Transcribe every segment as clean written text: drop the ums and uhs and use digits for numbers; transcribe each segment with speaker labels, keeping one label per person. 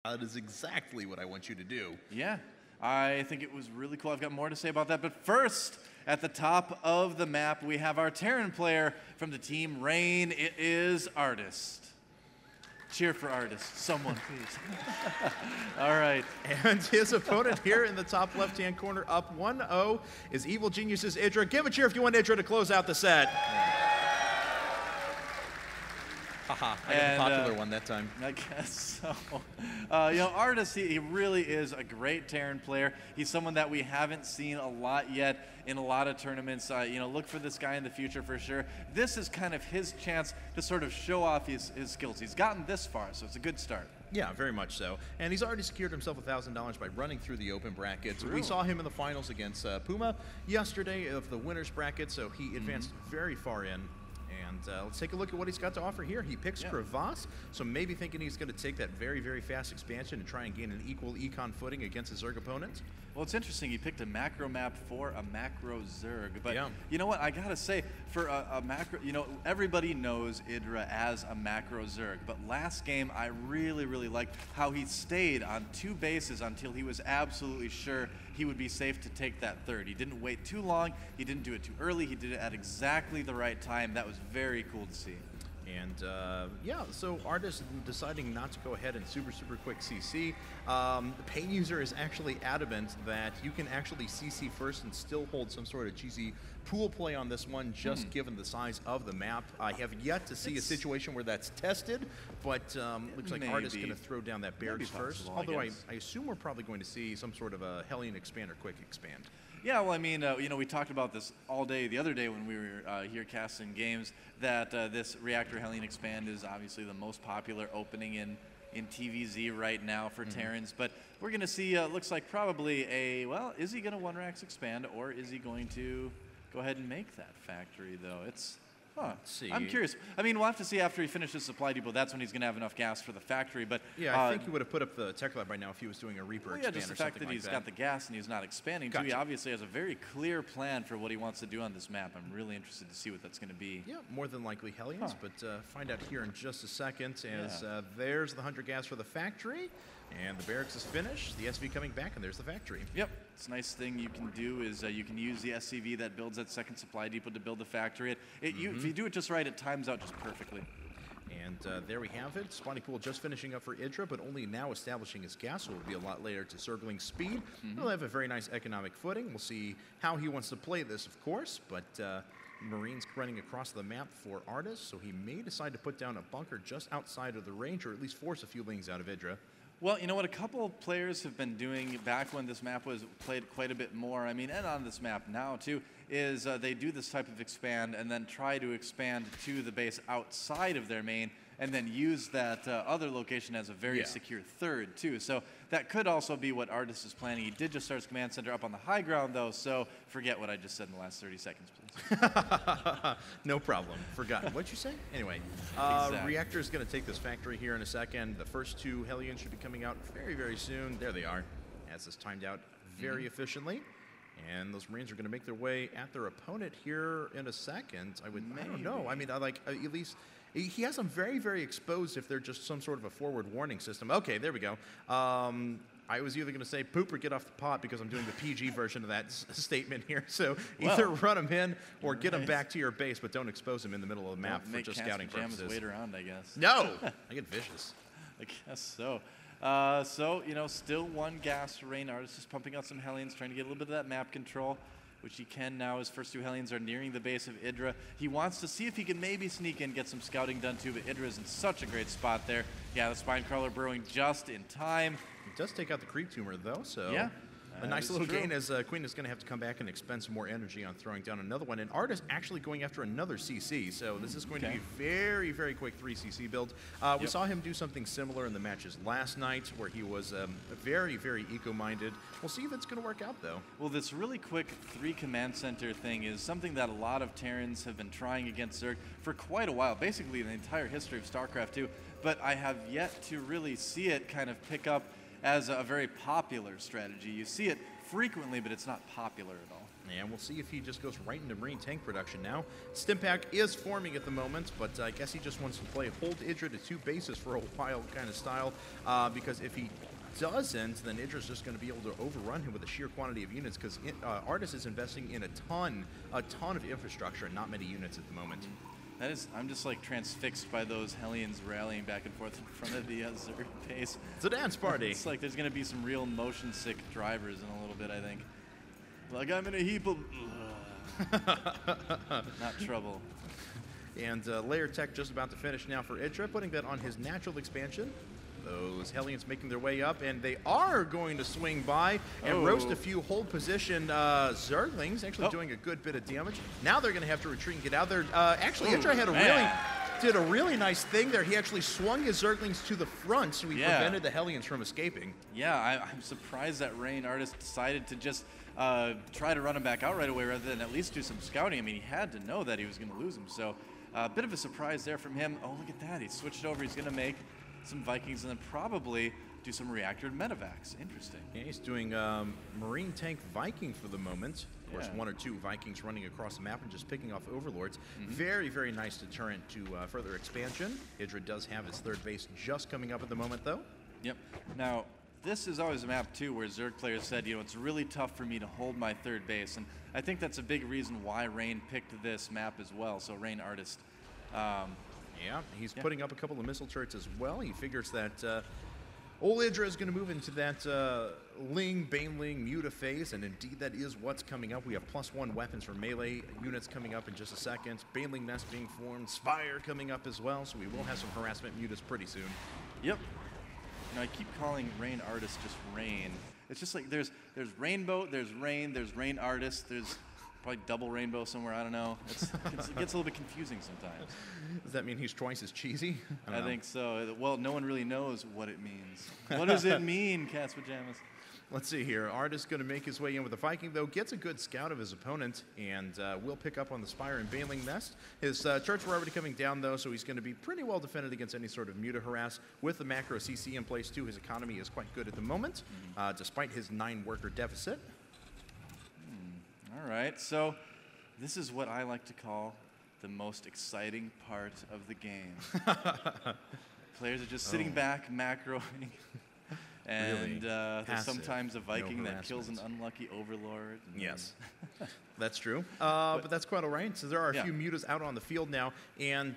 Speaker 1: That is exactly what I want you to do.
Speaker 2: Yeah, I think it was really cool. I've got more to say about that. But first, at the top of the map, we have our Terran player from the team Rain. It is Artist. Cheer for Artist. Someone, please. All right.
Speaker 1: And his opponent here in the top left-hand corner, up 1-0, is Evil Genius's Idra. Give a cheer if you want Idra to close out the set. Haha, I got the popular one that time.
Speaker 2: I guess so. Artist, he really is a great Terran player. He's someone that we haven't seen a lot yet in a lot of tournaments. Look for this guy in the future for sure. This is kind of his chance to sort of show off his skills. He's gotten this far, so it's a good start.
Speaker 1: Yeah, very much so. And he's already secured himself $1,000 by running through the open brackets.
Speaker 2: True.
Speaker 1: We saw him in the finals against Puma yesterday of the winners bracket, so he advanced very far in. And let's take a look at what he's got to offer here. He picks Crevasse, so maybe thinking he's going to take that very, very fast expansion and try and gain an equal econ footing against his Zerg opponent.
Speaker 2: Well, it's interesting. He picked a macro map for a macro Zerg. But you know what? I got to say, for a macro, everybody knows Idra as a macro Zerg. But last game, I really, really liked how he stayed on 2 bases until he was absolutely sure he would be safe to take that third. He didn't wait too long. He didn't do it too early. He did it at exactly the right time. That was very cool to see.
Speaker 1: And so Artist deciding not to go ahead and super quick CC. The Pain User is actually adamant that you can actually CC first and still hold some sort of cheesy pool play on this one, just given the size of the map. I have yet to see a situation where that's tested, but looks like Artist going to throw down that Barracks first. Although I assume we're probably going to see some sort of a Hellion expand or quick expand.
Speaker 2: Yeah, well, I mean, we talked about this all day the other day when we were here casting games, that this Reactor Hellion Expand is obviously the most popular opening in TVZ right now for Terrans. But we're going to see, looks like probably is he going to 1-Rax expand, or is he going to go ahead and make that factory, though? Let's see. I'm curious. I mean, we'll have to see after he finishes Supply Depot. That's when he's going to have enough gas for the factory. But
Speaker 1: yeah, I think he would have put up the Tech Lab by now if he was doing a Reaper expand or something like that.
Speaker 2: Just the fact that he's got the gas and he's not expanding, too. He obviously has a very clear plan for what he wants to do on this map. I'm really interested to see what that's going to be.
Speaker 1: Yeah, more than likely Hellions, but find out here in just a second as there's the 100 gas for the factory. And the Barracks is finished, the SV coming back, and there's the factory.
Speaker 2: Yep. It's a nice thing you can do is you can use the SCV that builds that second supply depot to build the factory. If you do it just right, it times out just perfectly.
Speaker 1: And there we have it. Spawning Pool just finishing up for Idra, but only now establishing his gas, so it'll be a lot later to circling speed. He'll have a very nice economic footing. We'll see how he wants to play this, of course, but Marines running across the map for Artist, so he may decide to put down a bunker just outside of the range, or at least force a few lings out of Idra.
Speaker 2: Well, you know what a couple of players have been doing back when this map was played quite a bit more, I mean, and on this map now too, is they do this type of expand and then try to expand to the base outside of their main and then use that other location as a very secure third too. So that could also be what Artist is planning. He did just start his command center up on the high ground though, so forget what I just said in the last 30 seconds, please.
Speaker 1: No problem. Forgotten. What'd you say? Anyway, Reactor is going to take this factory here in a second. The first 2 Hellions should be coming out very, very soon. There they are, as this timed out very efficiently. And those Marines are going to make their way at their opponent here in a second. I don't know. I mean, at least he has them very, very exposed if they're just some sort of a forward warning system. Okay, there we go. I was either going to say poop or get off the pot because I'm doing the PG version of that statement here. So either run them in or get them back to your base, but don't expose them in the middle of the map for just scouting purposes.
Speaker 2: Wait around, I guess.
Speaker 1: No! I get vicious.
Speaker 2: I guess so. Still 1 gas for Rain. Artist is pumping out some Hellions, trying to get a little bit of that map control, which he can now. His first 2 Hellions are nearing the base of Idra. He wants to see if he can maybe sneak in, get some scouting done too, but Idra is in such a great spot there. Yeah, the Spine Crawler burrowing just in time.
Speaker 1: It does take out the Creep Tumor, though, so
Speaker 2: yeah.
Speaker 1: A nice little gain as Queen is going to have to come back and expend some more energy on throwing down another one. And Artist actually going after another CC, so this is going to be very, very quick 3 CC build. We saw him do something similar in the matches last night where he was very, very eco-minded. We'll see if it's going to work out, though.
Speaker 2: Well, this really quick 3 command center thing is something that a lot of Terrans have been trying against Zerg for quite a while, basically the entire history of StarCraft 2, but I have yet to really see it kind of pick up as a very popular strategy. You see it frequently, but it's not popular at all.
Speaker 1: And we'll see if he just goes right into Marine tank production now. Stimpack is forming at the moment, but I guess he just wants to play hold Idra to 2 bases for a while kind of style, because if he doesn't, then Idra's just going to be able to overrun him with a sheer quantity of units, because Artis is investing in a ton of infrastructure and not many units at the moment.
Speaker 2: That is, I'm just like transfixed by those Hellions rallying back and forth in front of the Zerg base.
Speaker 1: It's a dance party.
Speaker 2: It's like there's going to be some real motion sick drivers in a little bit, I think. Like, I'm in a heap of... Not trouble.
Speaker 1: And Layer Tech just about to finish now for Idra, putting that on his natural expansion. Those Hellions making their way up, and they are going to swing by and roast a few hold position Zerglings, actually doing a good bit of damage. Now they're going to have to retreat and get out there. Actually, Idra had did a really nice thing there. He actually swung his Zerglings to the front, so he prevented the Hellions from escaping.
Speaker 2: Yeah, I'm surprised that Rain Artist decided to just try to run him back out right away rather than at least do some scouting. I mean, he had to know that he was going to lose him, so a bit of a surprise there from him. Oh, look at that. He switched over. He's going to make some Vikings and then probably do some reactor medevacs. Interesting.
Speaker 1: Yeah, he's doing Marine tank Viking for the moment. Of course, 1 or 2 Vikings running across the map and just picking off Overlords. Very, very nice deterrent to further expansion. Idra does have his 3rd base just coming up at the moment, though.
Speaker 2: Yep. Now, this is always a map, too, where Zerg players said, you know, it's really tough for me to hold my 3rd base. And I think that's a big reason why Rain picked this map as well. So, Rain Artist.
Speaker 1: Yeah, he's putting up a couple of missile turrets as well. He figures that old Idra is going to move into that Ling, Baneling, Muta phase, and indeed that is what's coming up. We have +1 weapons for melee units coming up in just a second. Baneling Nest being formed, Spire coming up as well, so we will have some harassment mutas pretty soon.
Speaker 2: Yep. You know, I keep calling Rain Artist just Rain. It's just like there's Rainbow, there's Rain Artist, there's probably double rainbow somewhere, I don't know. It gets a little bit confusing sometimes.
Speaker 1: Does that mean he's twice as cheesy?
Speaker 2: I think so. Well, no one really knows what it means. What does it mean, Cat's Pajamas?
Speaker 1: Let's see here. Artist going to make his way in with the Viking, though. Gets a good scout of his opponent, and will pick up on the Spire and Baneling Nest. His turrets were already coming down, though, so he's going to be pretty well defended against any sort of Muta harass. With the macro CC in place, too, his economy is quite good at the moment, despite his 9-worker deficit.
Speaker 2: All right, so this is what I like to call the most exciting part of the game. Players are just sitting back, macroing, and there's sometimes a Viking that kills an unlucky Overlord.
Speaker 1: Yes, that's true, but that's quite all right. So there are a few mutas out on the field now, and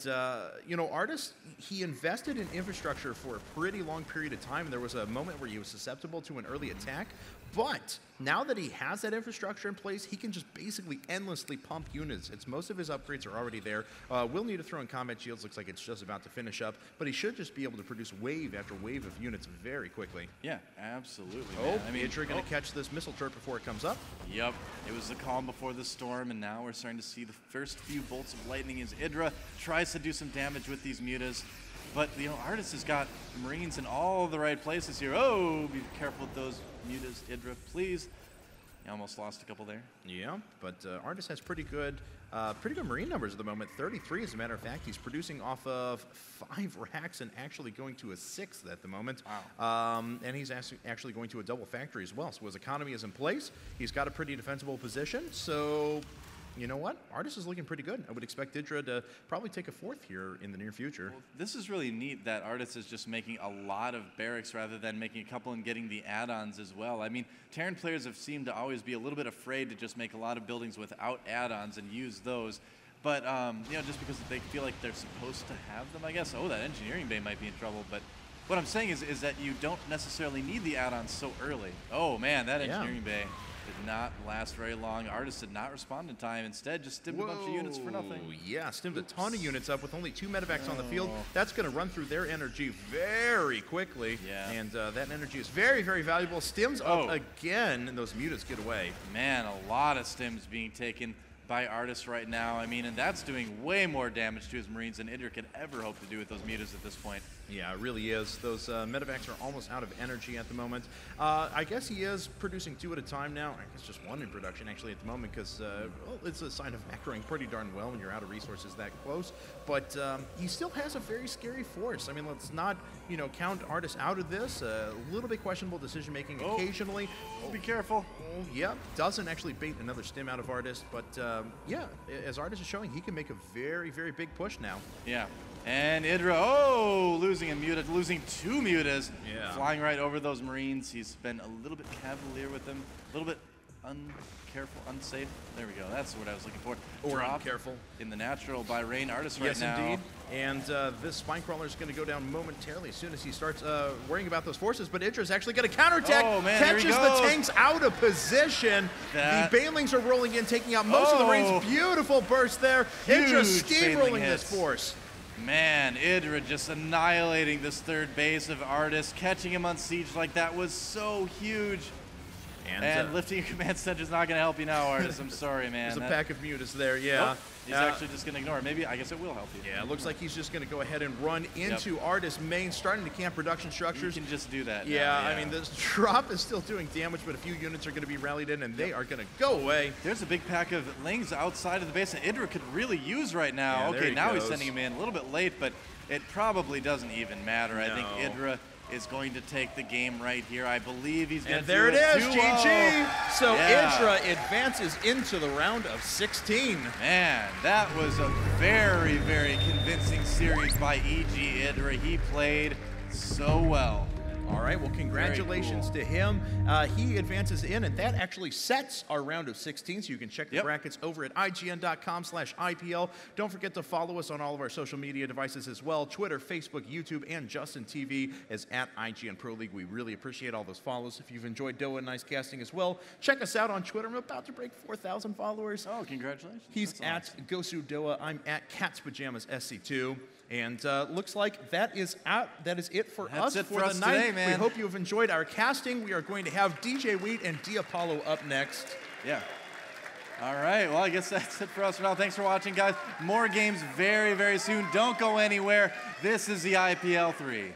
Speaker 1: you know, Artist, he invested in infrastructure for a pretty long period of time. There was a moment where he was susceptible to an early attack, but now that he has that infrastructure in place, he can just basically endlessly pump units. Most of his upgrades are already there. Will need to throw in combat shields. Looks like it's just about to finish up, but he should just be able to produce wave after wave of units very quickly.
Speaker 2: Yeah, absolutely.
Speaker 1: Oh, I mean, Idra going to catch this missile turret before it comes up.
Speaker 2: Yep, it was the calm before the storm, and now we're starting to see the first few bolts of lightning as Idra tries to do some damage with these mutas. But, you know, Artist has got Marines in all the right places here. Oh, be careful with those mutas, Idra, please. You almost lost a couple there. Yeah,
Speaker 1: but Artist has pretty good Marine numbers at the moment. 33, as a matter of fact. He's producing off of 5 racks and actually going to a 6th at the moment.
Speaker 2: Wow.
Speaker 1: And he's actually going to a double factory as well. So his economy is in place. He's got a pretty defensible position. So, you know what? Artist is looking pretty good. I would expect Idra to probably take a 4th here in the near future.
Speaker 2: Well, this is really neat that Artist is just making a lot of barracks rather than making a couple and getting the add-ons as well. I mean, Terran players have seemed to always be a little bit afraid to just make a lot of buildings without add-ons and use those. But, you know, just because they feel like they're supposed to have them, I guess. Oh, that engineering bay might be in trouble. But what I'm saying is that you don't necessarily need the add-ons so early. Oh, man, that engineering bay did not last very long. Artist did not respond in time. Instead, just stimmed a bunch of units for nothing.
Speaker 1: Yeah, stimmed a ton of units up with only 2 medevacs on the field. That's going to run through their energy very quickly.
Speaker 2: Yeah.
Speaker 1: And that energy is very, very valuable. Stims up again, and those mutas get away.
Speaker 2: Man, a lot of stims being taken. by Artis right now. I mean, and that's doing way more damage to his Marines than Idra could ever hope to do with those mutas at this point.
Speaker 1: Yeah, it really is. Those medevacs are almost out of energy at the moment. I guess he is producing 2 at a time now. I guess just 1 in production actually at the moment because well, it's a sign of macroing pretty darn well when you're out of resources that close. But he still has a very scary force. I mean, let's not, you know, count Artis out of this. A little bit questionable decision making occasionally.
Speaker 2: Oh, be careful.
Speaker 1: Oh, yeah, doesn't actually bait another stim out of Artis, but yeah, as Artis is showing, he can make a very, very big push now.
Speaker 2: Yeah. And Idra, losing a muta, losing 2 mutas, flying right over those Marines. He's been a little bit cavalier with them, a little bit uncareful, unsafe. There we go. That's what I was looking for.
Speaker 1: Or uncareful.
Speaker 2: In the natural by Rain Artis right now.
Speaker 1: Yes, indeed. And this spine crawler is going to go down momentarily as soon as he starts worrying about those forces. But Idra's actually going to counterattack.
Speaker 2: Oh, man,
Speaker 1: catches the tanks out of position. The Banelings are rolling in, taking out most of the Marines. Beautiful burst there. Idra steamrolling this force.
Speaker 2: Man, Idra just annihilating this 3rd base of Artis. Catching him on siege like that was so huge. And lifting your command center is not going to help you now, Artis. I'm sorry, man.
Speaker 1: There's a pack of mutas there, yeah.
Speaker 2: Oh, he's actually just going to ignore it. Maybe, I guess it will help you.
Speaker 1: Yeah, it looks like he's just going to go ahead and run into Artis main, starting to camp production structures.
Speaker 2: You can just do that
Speaker 1: Yeah,
Speaker 2: now,
Speaker 1: I mean, this drop is still doing damage, but a few units are going to be rallied in, and they are going to go away.
Speaker 2: There's a big pack of Lings outside of the base that Idra could really use right now.
Speaker 1: Yeah,
Speaker 2: okay, now he's sending him in a little bit late, but it probably doesn't even matter. No. I think Idra is going to take the game right here. I believe he's going to do it.
Speaker 1: And there it is, GG. So Idra advances into the round of 16.
Speaker 2: Man, that was a very, very convincing series by EG Idra. He played so well.
Speaker 1: All right, well, congratulations to him. He advances in, and that actually sets our round of 16, so you can check the brackets over at ign.com/IPL. Don't forget to follow us on all of our social media devices as well, Twitter, Facebook, YouTube, and Justin TV as at IGN Pro League. We really appreciate all those follows. If you've enjoyed Doa and Nice Casting as well, check us out on Twitter. I'm about to break 4,000 followers.
Speaker 2: Oh, congratulations.
Speaker 1: He's at Gosu Doa. I'm at Cat's Pajamas SC2. And looks like that is it for us for the night.
Speaker 2: Today, man.
Speaker 1: We hope you have enjoyed our casting. We are going to have DJ Wheat and Diapollo up next.
Speaker 2: Yeah. All right. Well, I guess that's it for us for now. Thanks for watching, guys. More games very, very soon. Don't go anywhere. This is the IPL 3.